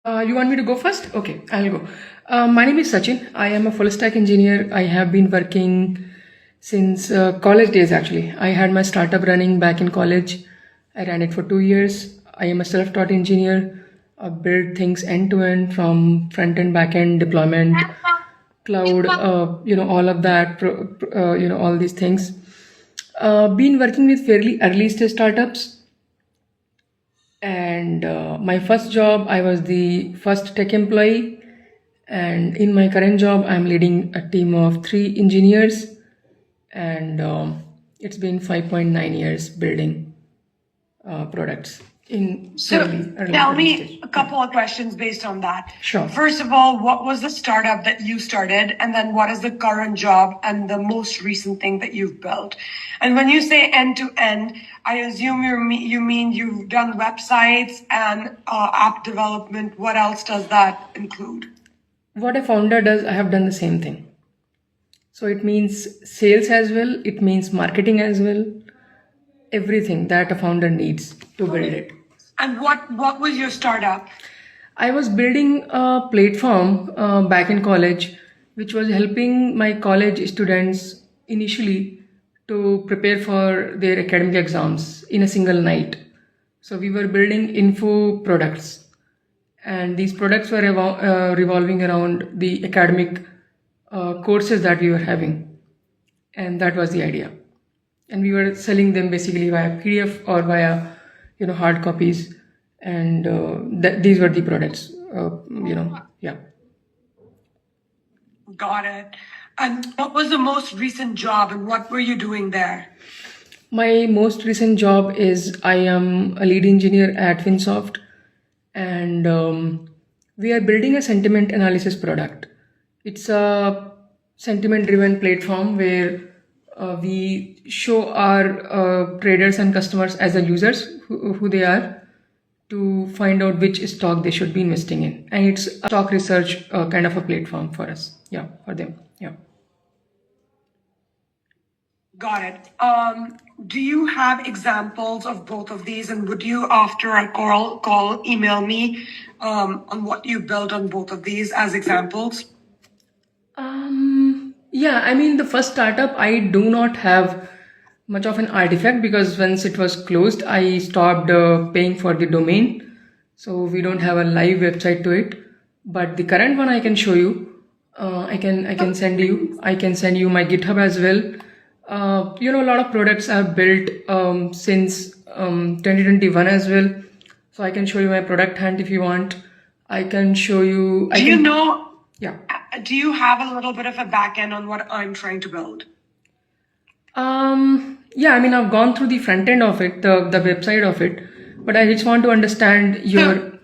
You want me to go first? Okay, I'll go. My name is Sachin. I am a full stack engineer. I have been working since college days actually. I had my startup running back in college. I ran it for 2 years. I am a self taught engineer. I build things end to end from front end, back end, deployment, cloud, all of that, all these things. Been working with fairly early stage startups. And my first job, I was the first tech employee. And in my current job, I'm leading a team of 3 engineers. And it's been 5.9 years building products in So early tell me stage. a couple of questions based on that. Sure. First of all, what was the startup that you started? And then what is the current job and the most recent thing that you've built? And when you say end to end, I assume you mean you've done websites and app development. What else does that include? What a founder does, I have done the same thing. So it means sales as well, it means marketing as well, everything that a founder needs to build it. And what was your startup? I was building a platform back in college, which was helping my college students initially to prepare for their academic exams in a single night. So we were building info products, and these products were revolving around the academic courses that we were having, and that was the idea. And we were selling them basically via PDF or via hard copies, and these were the products. Yeah. Got it. And what was the most recent job and what were you doing there? My most recent job is I am a lead engineer at Finsoft, and we are building a sentiment analysis product. It's a sentiment driven platform where we show our traders and customers as the users who they are, to find out which stock they should be investing in. And it's a stock research kind of a platform for us. Yeah, for them. Yeah. Got it. Do you have examples of both of these? And would you, after our call email me on what you built on both of these as examples? Yeah, I mean, the first startup, I do not have much of an artifact because once it was closed, I stopped paying for the domain. So we don't have a live website to it. But the current one I can show you. I can send you. I can send you my GitHub as well. A lot of products I've built since 2021 as well. So I can show you my product hunt if you want. I can show you. Yeah. Do you have a little bit of a back end on what I'm trying to build? Yeah, I mean, I've gone through the front end of it, the website of it, but I just want to understand your.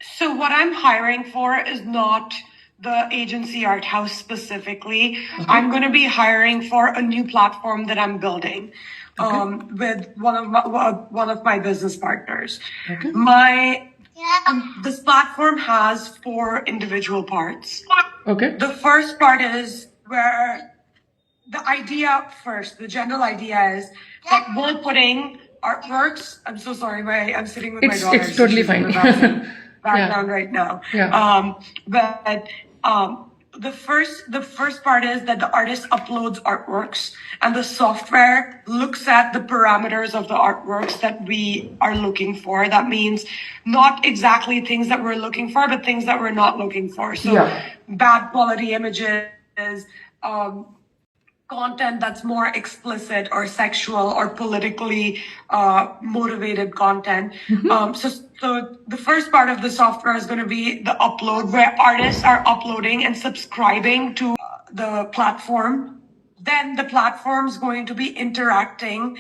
So what I'm hiring for is not the agency Art House specifically. Okay. I'm going to be hiring for a new platform that I'm building with one of my business partners. Okay. This platform has 4 individual parts. Okay. The first part is where the general idea is that we're putting artworks. I'm so sorry, I'm sitting with my daughter. It's totally fine. Background right now. Yeah. The first part is that the artist uploads artworks and the software looks at the parameters of the artworks that we are looking for. That means not exactly things that we're looking for, but things that we're not looking for. So bad quality images, content that's more explicit or sexual or politically motivated content. So the first part of the software is going to be the upload, where artists are uploading and subscribing to the platform. Then the platform is going to be interacting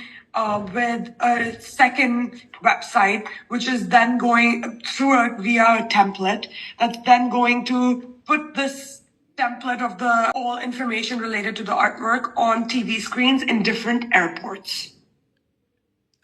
with a second website, which is then going through via a template that's then going to put this template of the all information related to the artwork on TV screens in different airports.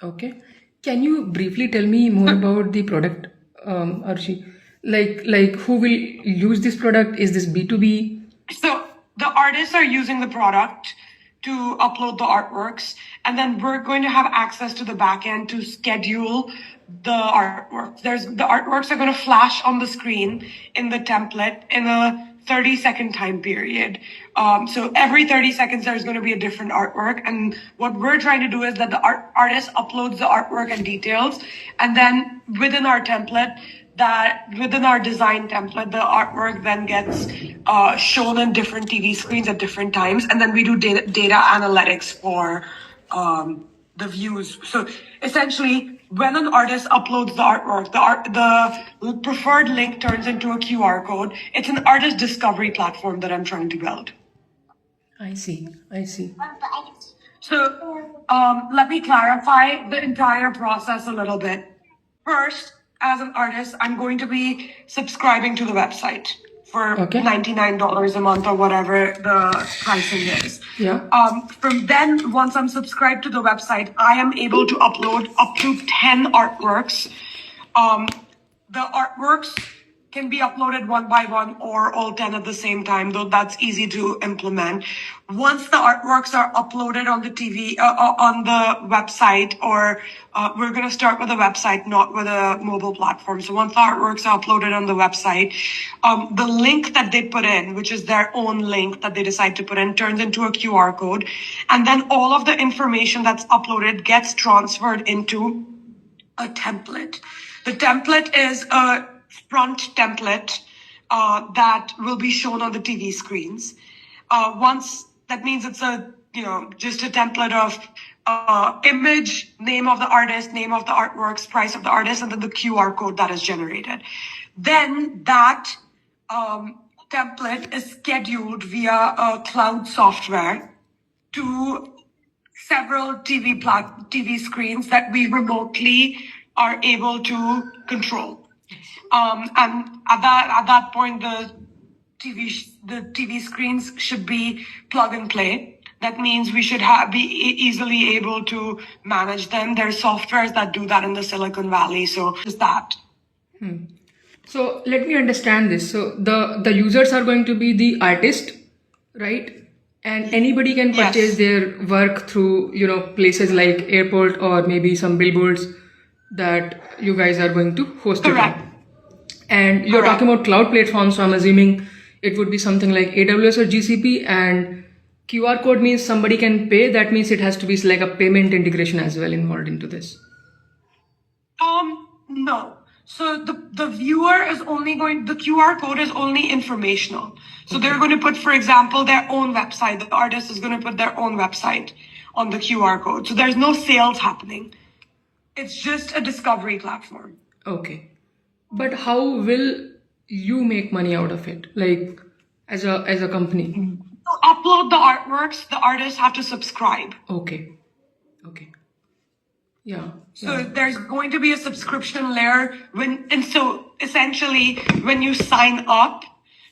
Okay. Can you briefly tell me more about the product, Arshi? Like who will use this product? Is this B2B? So the artists are using the product to upload the artworks, and then we're going to have access to the backend to schedule the artwork. The artworks are going to flash on the screen in the template in a 30-second time period. So every 30 seconds, there's going to be a different artwork. And what we're trying to do is that the artist uploads the artwork and details. And then within our template, within our design template, the artwork then gets shown on different TV screens at different times. And then we do data analytics for the views. So essentially, when an artist uploads the artwork, the preferred link turns into a QR code. It's an artist discovery platform that I'm trying to build. I see. So let me clarify the entire process a little bit. First, as an artist, I'm going to be subscribing to the website for $99 a month or whatever the pricing is. Yeah. From then, once I'm subscribed to the website, I am able to upload up to 10 artworks. The artworks can be uploaded one by one or all 10 at the same time, though that's easy to implement. Once the artworks are uploaded on the TV, on the website, or we're going to start with a website, not with a mobile platform. So once the artworks are uploaded on the website, the link that they put in, which is their own link that they decide to put in, turns into a QR code. And then all of the information that's uploaded gets transferred into a template. The template is a front template that will be shown on the TV screens. That means it's just a template of image, name of the artist, name of the artworks, price of the artist, and then the QR code that is generated. Then that template is scheduled via a cloud software to several TV screens that we remotely are able to control. And at that point, the TV screens should be plug and play. That means we should be easily able to manage them. There's softwares that do that in the Silicon Valley. So just that. So let me understand this. So the users are going to be the artist, right? And anybody can purchase their work through, places like airport or maybe some billboards that you guys are going to host it on. And you're talking about cloud platforms, so I'm assuming it would be something like AWS or GCP, and QR code means somebody can pay. That means it has to be like a payment integration as well involved into this. No. So the viewer is the QR code is only informational. So they're going to put, for example, their own website. The artist is going to put their own website on the QR code. So there's no sales happening. It's just a discovery platform. Okay. But how will you make money out of it? Like as a company? To upload the artworks, the artists have to subscribe. Okay. Yeah. So there's going to be a subscription layer so essentially when you sign up,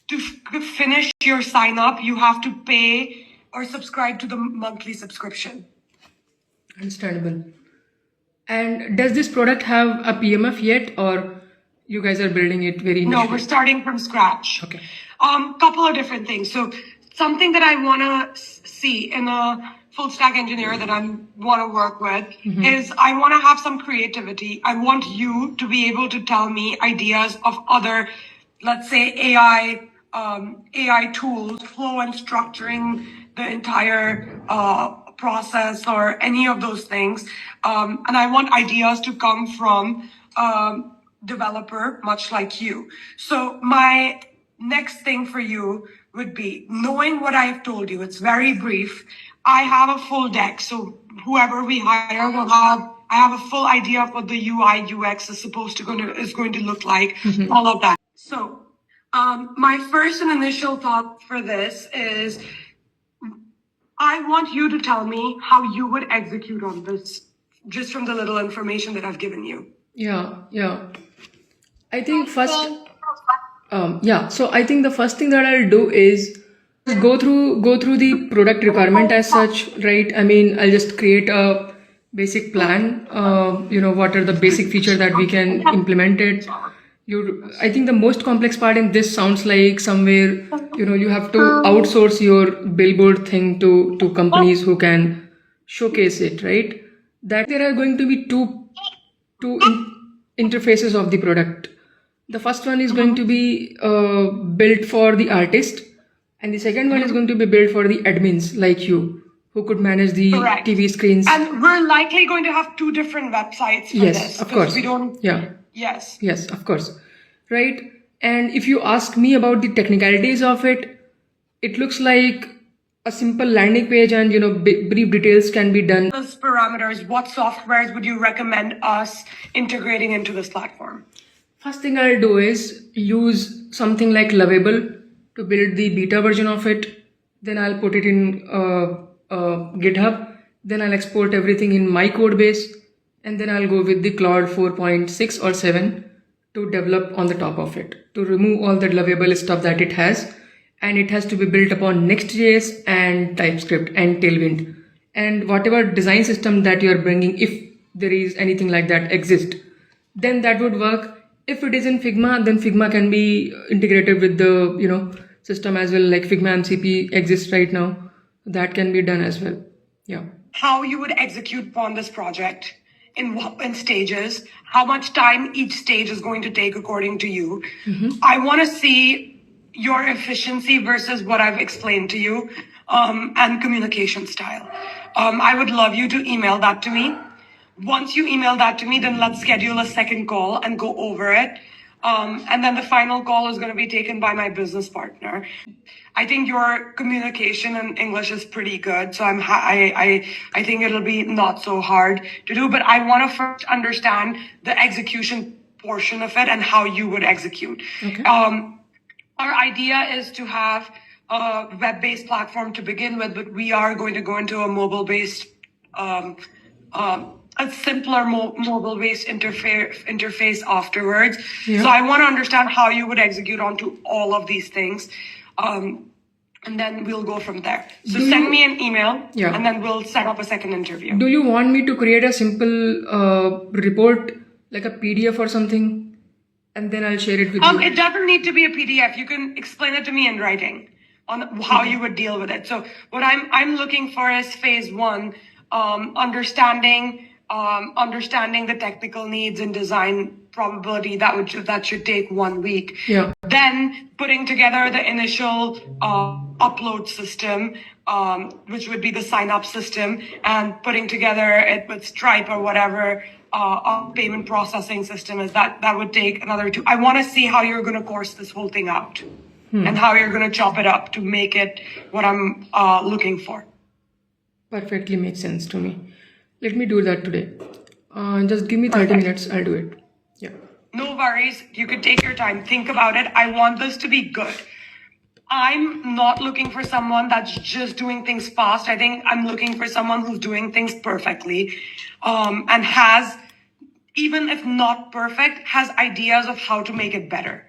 to finish your sign up, you have to pay or subscribe to the monthly subscription. Understandable. And does this product have a PMF yet, or you guys are building it very initially? No, we're starting from scratch. Okay. Couple of different things. So something that I want to see in a full stack engineer that I want to work with is I want to have some creativity. I want you to be able to tell me ideas of other, let's say AI tools, flow and structuring the entire process or any of those things. And I want ideas to come from developer, much like you. So my next thing for you would be knowing what I've told you. It's very brief. I have a full deck. So whoever we hire I have a full idea of what the UI UX is going to look like, all of that. So my first and initial thought for this is I want you to tell me how you would execute on this, just from the little information that I've given you. Yeah. I think first, so I think the first thing that I'll do is go through the product requirement as such, right? I mean, I'll just create a basic plan. What are the basic features that we can implement it? I think the most complex part in this sounds like somewhere, you have to outsource your billboard thing to companies who can showcase it, right? That there are going to be two interfaces of the product. The first one is going to be built for the artist, and the second one is going to be built for the admins like you, who could manage the Correct. TV screens. And we're likely going to have two different websites for Yes, this. of 'cause course. We don't. Yeah. Yes. Yes, of course. Right. And if you ask me about the technicalities of it, it looks like a simple landing page and, brief details can be done. Those parameters, what softwares would you recommend us integrating into this platform? First thing I'll do is use something like Lovable to build the beta version of it. Then I'll put it in GitHub. Then I'll export everything in my code base. And then I'll go with the Claude 4.6 or 7 to develop on the top of it, to remove all that lovable stuff that it has. And it has to be built upon Next.js and TypeScript and Tailwind. And whatever design system that you're bringing, if there is anything like that exist, then that would work. If it is in Figma, then Figma can be integrated with the, system as well, like Figma MCP exists right now. That can be done as well. Yeah. How you would execute upon this project in stages, how much time each stage is going to take according to you. I want to see your efficiency versus what I've explained to you, and communication style. I would love you to email that to me. Once you email that to me, then let's schedule a second call and go over it. And then the final call is going to be taken by my business partner. I think your communication in English is pretty good, so I think it'll be not so hard to do. But I want to first understand the execution portion of it and how you would execute. Okay. Our idea is to have a web-based platform to begin with, but we are going to go into a mobile-based, a simpler mobile-based interface afterwards. Yeah. So I want to understand how you would execute onto all of these things. And then we'll go from there. So send me an email, Yeah. and then we'll set up a second interview. Do you want me to create a simple report, like a PDF or something? And then I'll share it with you. It doesn't need to be a PDF. You can explain it to me in writing on how you would deal with it. So what I'm looking for is phase one, understanding the technical needs and design probability. That should take 1 week. Yeah. Then putting together the initial upload system, which would be the sign up system, and putting together it with Stripe or whatever payment processing system is. That would take another 2. I want to see how you're going to course this whole thing out and how you're going to chop it up to make it what I'm looking for. Perfectly makes sense to me. Let me do that today. Just give me 30 minutes. I'll do it. Yeah. No worries. You could take your time. Think about it. I want this to be good. I'm not looking for someone that's just doing things fast. I think I'm looking for someone who's doing things perfectly, and has, even if not perfect, has ideas of how to make it better.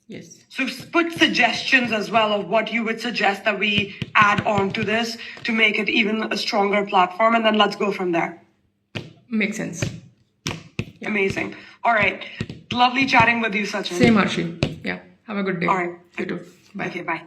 Yes. So put suggestions as well of what you would suggest that we add on to this to make it even a stronger platform, and then let's go from there. Makes sense. Yeah. Amazing. All right. Lovely chatting with you, Sachin. Same, Arshi. Yeah. Have a good day. All right. You too. Bye. Okay, bye.